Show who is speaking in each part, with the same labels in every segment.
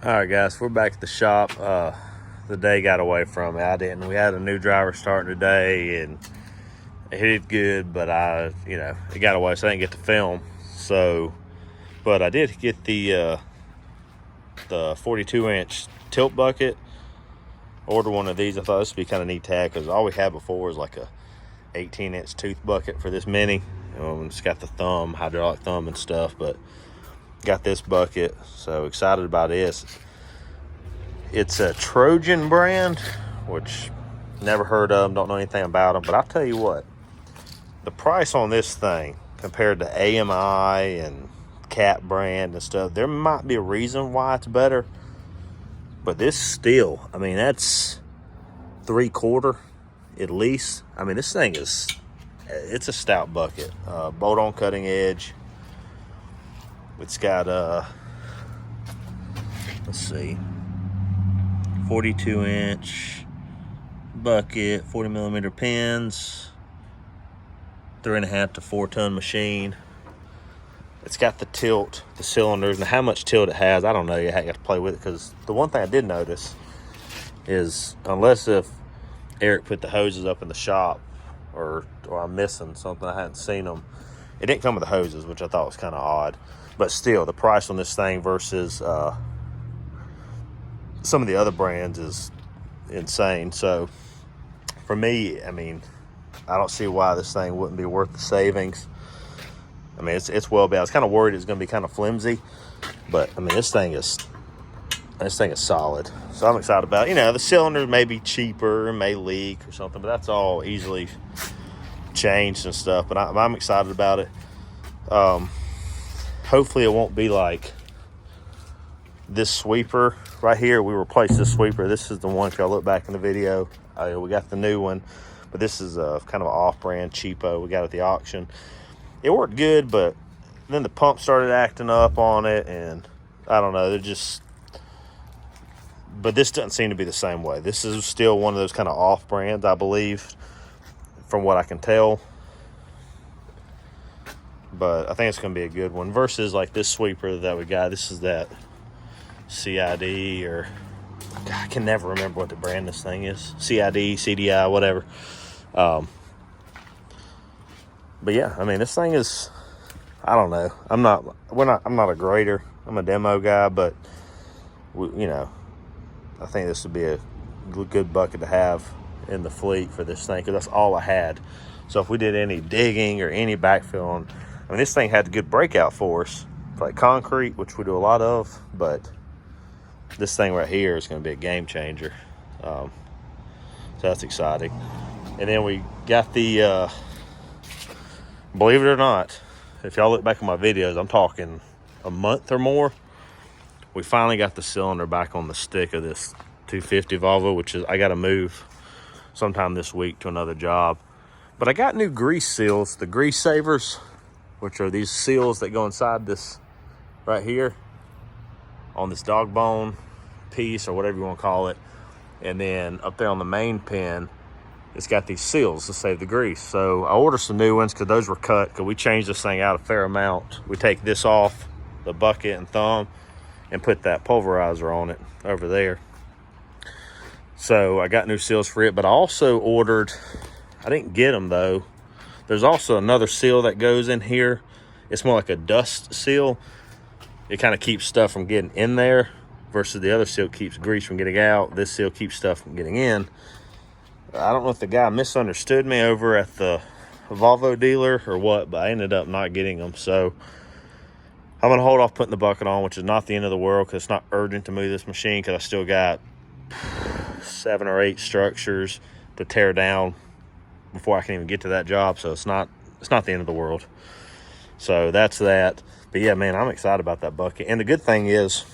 Speaker 1: All right, guys, we're back at the shop. The day got away from me. I didn't. We had a new driver starting today, and he did good, but it got away, so I didn't get to film. So, but I did get the 42-inch tilt bucket. Order one of these. I thought this would be kind of neat tag because all we had before was like a 18-inch tooth bucket for this mini. It's got the thumb, hydraulic thumb and stuff, but got this bucket, so excited about this. It's a Trojan brand, which never heard of them, don't know anything about them, but I'll tell you what, the price on this thing compared to AMI and Cat brand and stuff, there might be a reason why it's better, but this steel, that's 3/4 at least. This thing it's a stout bucket, bolt-on cutting edge. It's got 42-inch bucket, 40mm pins, 3.5 to 4 ton machine. It's got the tilt, the cylinders, and how much tilt it has, I don't know yet. I got to play with it because the one thing I did notice is, unless if Eric put the hoses up in the shop or I'm missing something, I hadn't seen them. It didn't come with the hoses, which I thought was kind of odd. But still, the price on this thing versus some of the other brands is insane. So for me, I don't see why this thing wouldn't be worth the savings. It's well built. I was kind of worried it's going to be kind of flimsy, but this thing is solid. So I'm excited about it. The cylinders may be cheaper, may leak or something, but that's all easily changed and stuff. But I'm excited about it. Hopefully it won't be like this sweeper right here. We replaced this sweeper. This is the one, if y'all look back in the video, we got the new one, but this is a kind of an off-brand cheapo we got at the auction. It worked good, but then the pump started acting up on it, and I don't know, but this doesn't seem to be the same way. This is still one of those kind of off-brands, I believe, from what I can tell. But I think it's going to be a good one versus like this sweeper that we got. This is that CID, or God, I can never remember what the brand this thing is. CID, CDI, whatever. But yeah, this thing is, I don't know. I'm not a grader. I'm a demo guy, but I think this would be a good bucket to have in the fleet for this thing, because that's all I had. So if we did any digging or any backfilling, this thing had a good breakout force for like concrete, which we do a lot of, but this thing right here is going to be a game changer. So that's exciting. And then we got the, believe it or not, if y'all look back at my videos, I'm talking a month or more, we finally got the cylinder back on the stick of this 250 Volvo, which is, I got to move sometime this week to another job. But I got new grease seals, the grease savers, which are these seals that go inside this right here on this dog bone piece or whatever you want to call it. And then up there on the main pin, it's got these seals to save the grease. So I ordered some new ones because those were cut, because we changed this thing out a fair amount. We take this off the bucket and thumb and put that pulverizer on it over there. So I got new seals for it, but I also ordered, I didn't get them though, there's also another seal that goes in here. It's more like a dust seal. It kind of keeps stuff from getting in there versus the other seal keeps grease from getting out. This seal keeps stuff from getting in. I don't know if the guy misunderstood me over at the Volvo dealer or what, but I ended up not getting them. So I'm going to hold off putting the bucket on, which is not the end of the world because it's not urgent to move this machine, because I still got 7 or 8 structures to tear down before I can even get to that job. So it's not the end of the world. So that's that. But yeah, man, I'm excited about that bucket. And the good thing is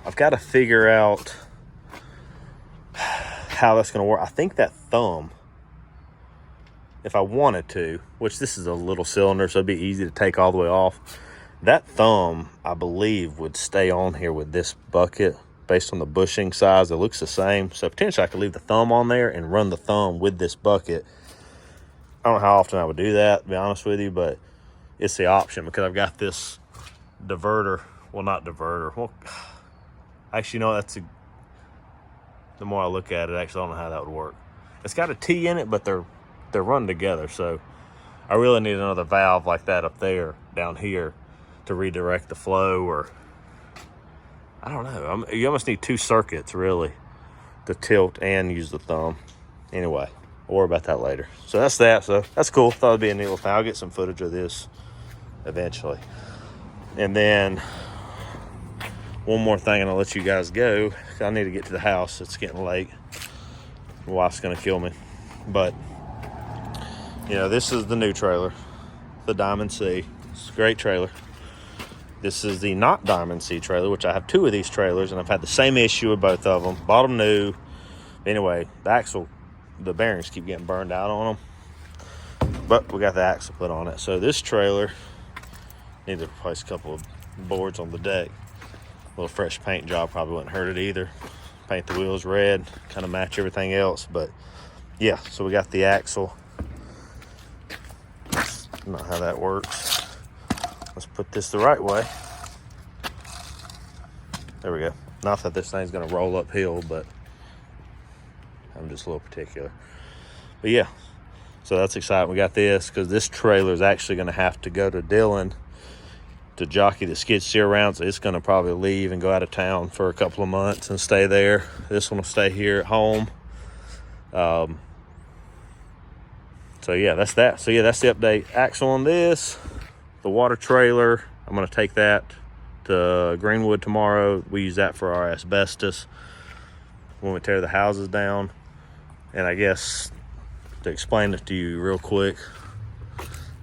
Speaker 1: I've got to figure out how that's going to work. I think that thumb, if I wanted to, which this is a little cylinder, so it'd be easy to take all the way off. That thumb, I believe, would stay on here with this bucket based on the bushing size. It looks the same. So potentially I could leave the thumb on there and run the thumb with this bucket. I don't know how often I would do that, to be honest with you, but it's the option because I've got this diverter. Well, not diverter. Well, Actually, no, the more I look at it, actually, I don't know how that would work. It's got a T in it, but they're run together. So I really need another valve like that up there, down here, to redirect the flow, or I don't know. You almost need 2 circuits, really, to tilt and use the thumb. Anyway, we'll worry about that later. So that's that. So that's cool. Thought it'd be a neat little thing. I'll get some footage of this eventually. And then one more thing, and I'll let you guys go. I need to get to the house. It's getting late. My wife's gonna kill me. But you know, this is the new trailer, the Diamond C. It's a great trailer. This is the not Diamond C trailer, which I have 2 of these trailers, and I've had the same issue with both of them. Bought them new. Anyway, the bearings keep getting burned out on them. But we got the axle put on it. So this trailer, need to replace a couple of boards on the deck. A little fresh paint job probably wouldn't hurt it either. Paint the wheels red, kind of match everything else. But yeah, so we got the axle. That's not how that works. Let's put this the right way. There we go. Not that this thing's gonna roll uphill, but I'm just a little particular. But yeah, so that's exciting. We got this because this trailer is actually gonna have to go to Dillon to jockey the skid steer around. So it's gonna probably leave and go out of town for a couple of months and stay there. This one will stay here at home. So yeah, that's that. So yeah, that's the update. Axle on this. The water trailer, I'm going to take that to Greenwood tomorrow. We use that for our asbestos when we tear the houses down. And I guess to explain it to you real quick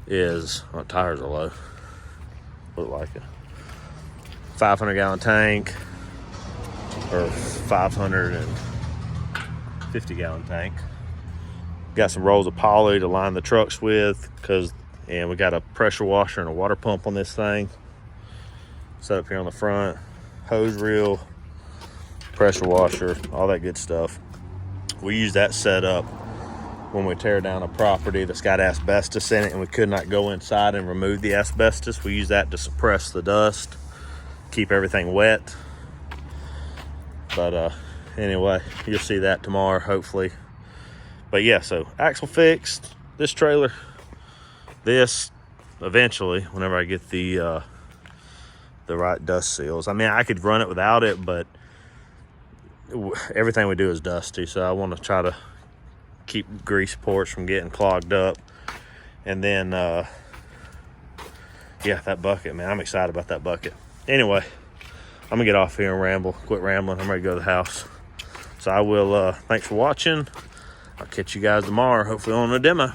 Speaker 1: is, well, tires are low. Look like a 500-gallon tank or 550-gallon tank. Got some rolls of poly to line the trucks with, and we got a pressure washer and a water pump on this thing set up here on the front. Hose reel, pressure washer, all that good stuff. We use that setup when we tear down a property that's got asbestos in it and we could not go inside and remove the asbestos. We use that to suppress the dust, keep everything wet. But anyway, you'll see that tomorrow, hopefully. But yeah, so axle fixed, this trailer, this eventually, whenever I get the right dust seals. I mean, I could run it without it, but everything we do is dusty, so I want to try to keep grease ports from getting clogged up. And then yeah, that bucket, man, I'm excited about that bucket. Anyway, I'm gonna get off here and quit rambling. I'm ready to go to the house. So I will thanks for watching. I'll catch you guys tomorrow, hopefully on a demo.